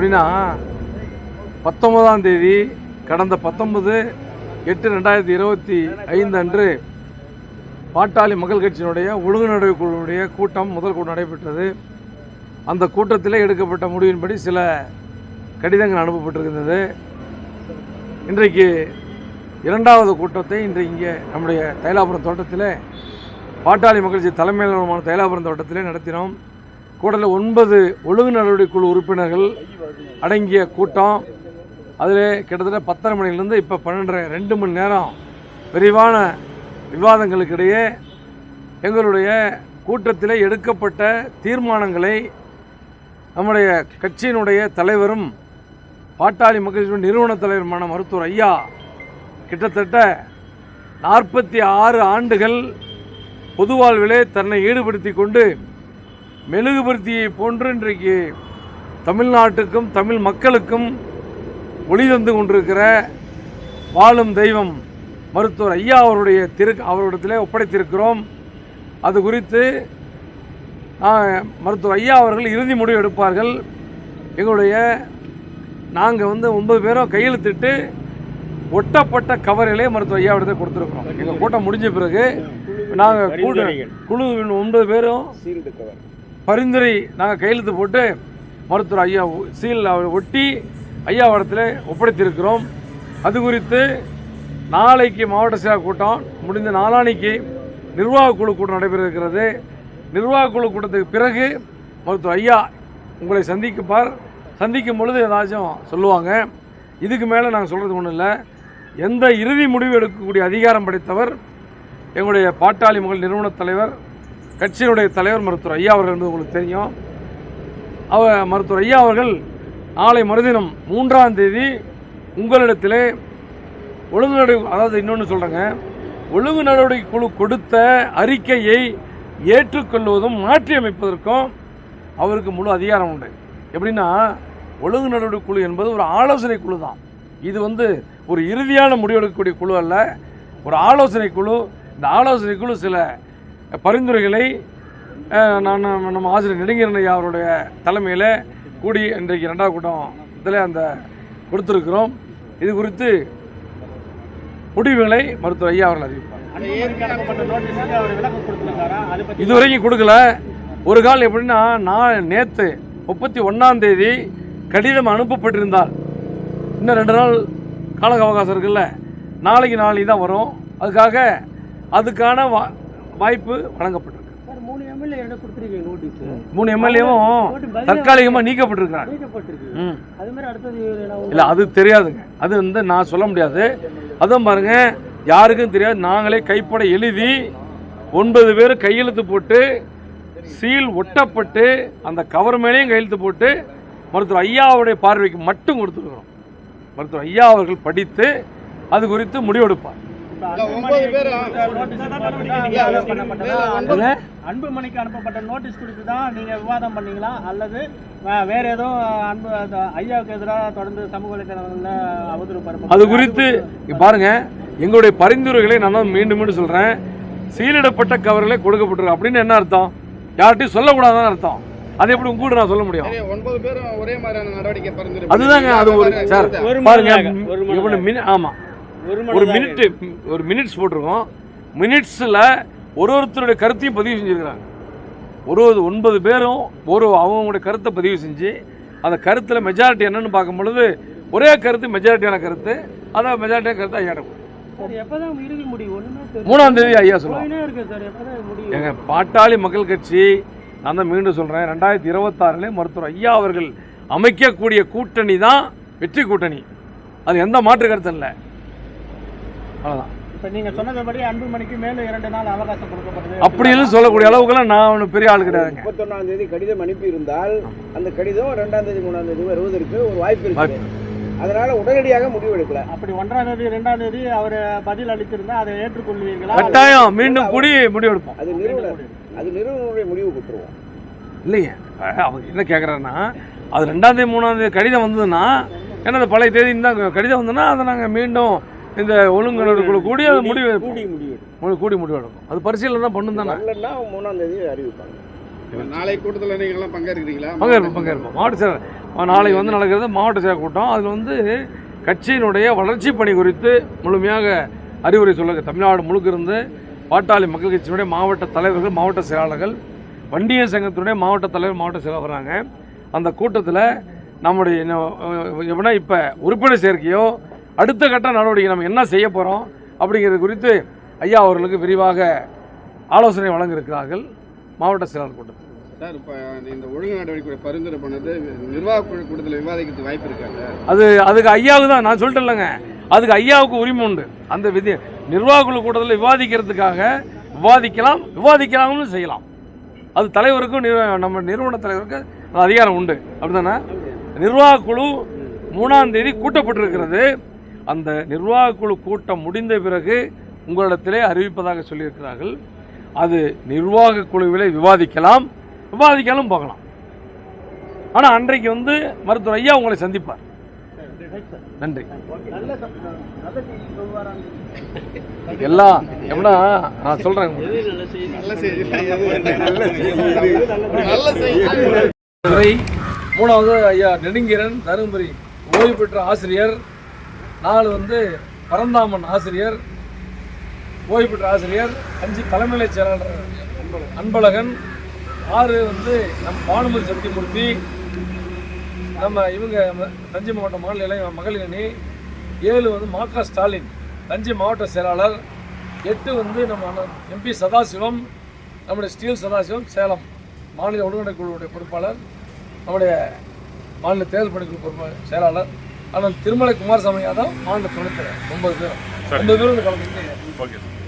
எப்படின்னா 19ஆம் தேதி கடந்த 19/8/2025 அன்று பாட்டாளி மக்கள் கட்சியினுடைய ஒழுங்குநடை குழுவுடைய முதல் கூட்டம் நடைபெற்றது. அந்த கூட்டத்தில் எடுக்கப்பட்ட முடிவின்படி சில கடிதங்கள் அனுப்பப்பட்டிருக்கின்றது. இன்றைக்கு 2வது கூட்டத்தை இங்கே நம்முடைய தைலாபுரம் தோட்டத்தில் பாட்டாளி மக்கள் கட்சி தலைமையிலான தைலாபுரம் தோட்டத்திலே நடத்தினோம். கூட்டத்தில் 9 ஒழுங்கு நடவடிக்கை குழு உறுப்பினர்கள் அடங்கிய கூட்டம். அதில் கிட்டத்தட்ட 10:30 மணிலிருந்து இப்போ 12:30 2 மணி நேரம் விரிவான விவாதங்களுக்கிடையே எங்களுடைய கூட்டத்தில் எடுக்கப்பட்ட தீர்மானங்களை நம்முடைய கட்சியினுடைய தலைவரும் பாட்டாளி மக்கள் நிறுவன தலைவருமான மருத்துவர் ஐயா கிட்டத்தட்ட 46 ஆண்டுகள் பொது வாழ்விலே தன்னை ஈடுபடுத்தி கொண்டு மெழுகுபடுத்தியை போன்று இன்றைக்கு தமிழ்நாட்டுக்கும் தமிழ் மக்களுக்கும் ஒளி தந்து கொண்டிருக்கிற வாழும் தெய்வம் மருத்துவர் ஐயா அவரிடத்திலே ஒப்படைத்திருக்கிறோம். அது குறித்து மருத்துவர் ஐயா அவர்கள் இறுதி முடிவு எடுப்பார்கள். நாங்கள் 9 பேரும் கையெழுத்திட்டு ஒட்டப்பட்ட கவரிலே மருத்துவர் ஐயா இடத்தை கொடுத்துருக்குறோம். எங்கள் கூட்டம் முடிஞ்ச பிறகு நாங்கள் குழு 9 பேரும் பரிந்துரை நாங்கள் கையெழுத்து போட்டு மருத்துவர் ஐயா சீல் ஒட்டி ஐயா இடத்துல ஒப்படைத்திருக்கிறோம். அது குறித்து நாளைக்கு மாவட்ட செயலாளர் கூட்டம் முடிந்த நாளானைக்கு நிர்வாக குழு கூட்டம் நடைபெற இருக்கிறது. நிர்வாக குழு கூட்டத்துக்கு பிறகு மருத்துவர் ஐயா உங்களை சந்திக்கும் பொழுது ஏதாச்சும் சொல்லுவாங்க. இதுக்கு மேலே நாங்கள் சொல்கிறது ஒன்றும் இல்லை. எந்த இறுதி முடிவு எடுக்கக்கூடிய அதிகாரம் படைத்தவர் எங்களுடைய பாட்டாளி மக்கள் நிறுவன தலைவர் கட்சியினுடைய தலைவர் மருத்துவர் ஐயா அவர்கள் என்பது உங்களுக்கு தெரியும். மருத்துவர் ஐயா அவர்கள் நாளை மறுதினம் 3ஆம் தேதி உங்களிடத்திலே இன்னொன்று சொல்கிறேங்க, ஒழுங்கு நடவடிக்கை குழு கொடுத்த அறிக்கையை ஏற்றுக்கொள்வதும் மாற்றி அமைப்பதற்கும் அவருக்கு முழு அதிகாரம் உண்டு. எப்படின்னா ஒழுங்கு நடவடிக்கை குழு என்பது ஒரு ஆலோசனை குழு தான். இது ஒரு இறுதியான முடிவெடுக்கக்கூடிய குழு அல்ல, ஒரு ஆலோசனை குழு. இந்த ஆலோசனை குழு சில பரிந்துரைகளை நம்ம ஆசிரியர் நெடுங்கீரன் ஐயா அவருடைய தலைமையில் கூடி இன்றைக்கு 2வது கூட்டத்தில் கொடுத்துருக்கிறோம். இது குறித்து முடிவுகளை மருத்துவர் ஐயா அவர்கள் அறிவிப்பார். இதுவரைக்கும் கொடுக்கல. ஒரு கால் எப்படின்னா நேற்று 31ஆம் தேதி கடிதம் அனுப்பப்பட்டிருந்தால் இன்னும் 2 நாள் கால அவகாசம் இருக்குல்ல, நாளைக்கு தான் வரும். அதுக்கான வாய்ப்பு வழங்கப்பட்டிருக்கு. 3 எம்எல்ஏவும் தற்காலிகமாக நீக்கப்பட்டிருக்கிறாங்க. இல்லை அது தெரியாதுங்க, அது நான் சொல்ல முடியாது. அதுவும் பாருங்க, யாருக்கும் தெரியாது. நாங்களே கைப்பட எழுதி 9 பேர் கையெழுத்து போட்டு சீல் ஒட்டப்பட்டு அந்த கவர் மேலேயும் கையெழுத்து போட்டு மருத்துவர் ஐயாவுடைய பார்வைக்கு மட்டும் கொடுத்துருக்கிறோம். மருத்துவர் ஐயா அவர்கள் படித்து அது குறித்து முடிவெடுப்பார். அன்புமணிக்கு அனுப்பப்பட்ட நோட்டீஸ் குறித்து தான் நீங்க விவாதம் பண்ணீங்களா, அல்லது வேற ஏதோ ஐயாவுக்கு எதிராக தொடர்ந்து சமூக வலைதளங்களில் அவதூறு பரப்பு? அது குறித்து பாருங்க, எங்களுடைய பரிந்துரைகளை நான் மீண்டும் சொல்றேன். சீலிடப்பட்ட கவர்களை கொடுக்கப்பட்டிருக்கு அப்படின்னு என்ன அர்த்தம்? யார்கிட்டையும் சொல்லக்கூடாதுன்னு அர்த்தம். அது எப்படி உங்க கூட நான் சொல்ல முடியும்? 9 பேரும் ஒரே மாதிரியான நடவடிக்கை பரிந்துரை. அதுதாங்க, அது சார் பாருங்க. ஆமா, ஒரு மினிட்ஸ் போட்டிருக்கோம். மினிட்ஸில் ஒருத்தருடைய கருத்தையும் பதிவு செஞ்சுருக்கிறாங்க. 9 பேரும் அவங்களுடைய கருத்தை பதிவு செஞ்சு அந்த கருத்தில் மெஜாரிட்டி என்னன்னு பார்க்கும் பொழுது ஒரே கருத்து மெஜாரிட்டியான கருத்து. அதான் மெஜாரிட்டியான கருத்து ஐயா 3ஆம் தேதி ஐயா சொல்லுவாங்க. எங்கள் பாட்டாளி மக்கள் கட்சி நான் தான் மீண்டும் சொல்கிறேன், 2026 மருத்துவர் ஐயா அவர்கள் அமைக்கக்கூடிய கூட்டணி தான் வெற்றி கூட்டணி. அது எந்த மாற்று கருத்து இல்லை. அவ்வளோதான். இப்போ நீங்கள் சொன்னதுபடி அன்புமணிக்கு மேலும் 2 நாள் அவகாசம் கொடுக்கப்படுது அப்படின்னு சொல்லக்கூடிய அளவுக்குலாம் நான் பெரிய ஆள் கிடையாதுங்க. 31ஆம் தேதி கடிதம் அனுப்பி இருந்தால் அந்த கடிதம் 2ஆம் தேதி 3ஆம் தேதி வருவதற்கு ஒரு வாய்ப்பு இருக்கு. அதனால உடனடியாக முடிவு எடுக்கல. அப்படி 1ஆம் தேதி 2ஆம் தேதி அவர் பதில் அளித்திருந்தா அதை ஏற்றுக்கொள்வீர்களா? கட்டாயம் மீண்டும் கூடி முடிவு எடுப்போம். அது நிறுவனருடைய முடிவு கொடுத்துருவோம். இல்லைங்க, அவங்க என்ன கேட்குறாருன்னா, அது 2ஆம் தேதி 3ஆம் தேதி கடிதம் வந்ததுன்னா, ஏன்னா அந்த பழைய தேதி தான் கடிதம் வந்ததுன்னா அதை நாங்கள் மீண்டும் இந்த ஒழுங்குநர்கள் கூடி அதை முடிவு எடுக்கும். அது பரிசீலனை தான் பண்ணும் தானே. 3ஆம் தேதி அறிவிப்பாங்க. நாளை கூட்டத்தில் நீங்கள்லாம் பங்கேற்கிறீங்களா? பங்கேற்போம். மாவட்ட செயலர் நாளைக்கு வந்து நடக்கிறது மாவட்ட செயலர் கூட்டம். அதில் வந்து கட்சியினுடைய வளர்ச்சி பணி குறித்து முழுமையாக அறிவுரை சொல்லுங்க. தமிழ்நாடு முழுக்க இருந்து பாட்டாளி மக்கள் கட்சியினுடைய மாவட்ட தலைவர்கள், மாவட்ட செயலாளர்கள், வண்டியர் சங்கத்தினுடைய மாவட்ட தலைவர், மாவட்ட செயலாளர் வராங்க. அந்த கூட்டத்தில் நம்முடைய எப்படின்னா இப்போ உறுப்பினர் சேர்க்கையோ அடுத்த கட்ட நடவடிக்கை நம்ம என்ன செய்ய போகிறோம் அப்படிங்கிறது குறித்து ஐயா அவர்களுக்கு விரிவாக ஆலோசனை வழங்க இருக்கிறார்கள் மாவட்ட செயலாளர் கூட்டத்தில். சார், இப்போ இந்த ஒழுங்கு நடவடிக்கை பரிந்துரை பண்ணது நிர்வாக குழு கூட்டத்தில் விவாதிக்கிறதுக்கு வாய்ப்பு இருக்காங்க? அதுக்கு ஐயாவுக்கு தான் நான் சொல்லிட்டு இல்லைங்க, அதுக்கு ஐயாவுக்கு உரிமை உண்டு. அந்த நிர்வாக குழு கூட்டத்தில் விவாதிக்கிறதுக்காக விவாதிக்கலாம்னு செய்யலாம். அது தலைவருக்கும் நம்ம நிறுவன தலைவருக்கு அது அதிகாரம் உண்டு. அப்படிதானே? நிர்வாக குழு 3ஆம் தேதி கூட்டப்பட்டிருக்கிறது. அந்த நிர்வாக குழு கூட்டம் முடிந்த பிறகு உங்களிடத்திலே அறிவிப்பதாக சொல்லியிருக்கிறார்கள். அது நிர்வாக குழுவிலே விவாதிக்கலாம் போகலாம். ஆனால் அன்றைக்கு வந்து மருத்துவர் ஐயா உங்களை சந்திப்பார். நன்றி. எல்லாம் எப்படின்னா நான் சொல்றேன், மூணாவது ஐயா நெடுங்கீரன் தருமபுரி ஓய்வு பெற்ற ஆசிரியர், 4 வந்து பரந்தாமன் ஆசிரியர் ஓய்வு பெற்ற ஆசிரியர், 5 தலைமைநிலை செயலாளர் அன்பழகன், 6 வந்து நம் பானுமதி சத்தியமூர்த்தி, நம்ம இவங்க தஞ்சை மாவட்ட மாநில மகளிர் அணி, 7 வந்து மா.க. ஸ்டாலின் தஞ்சை மாவட்ட செயலாளர், 8 வந்து நம்ம எம்பி சதாசிவம், நம்முடைய ஸ்டீல் சதாசிவம் சேலம் மாநில ஒருங்கிணை குழுவுடைய பொறுப்பாளர், நம்முடைய மாநில தேர்தல் பணிக்குழு பொறுப்பாளர் செயலாளர் அண்ணன் திருமலை குமாரசாமி யாதவ் மாநில துணைத் தலைவர். 9 பேரும் கலந்துக்கிட்டு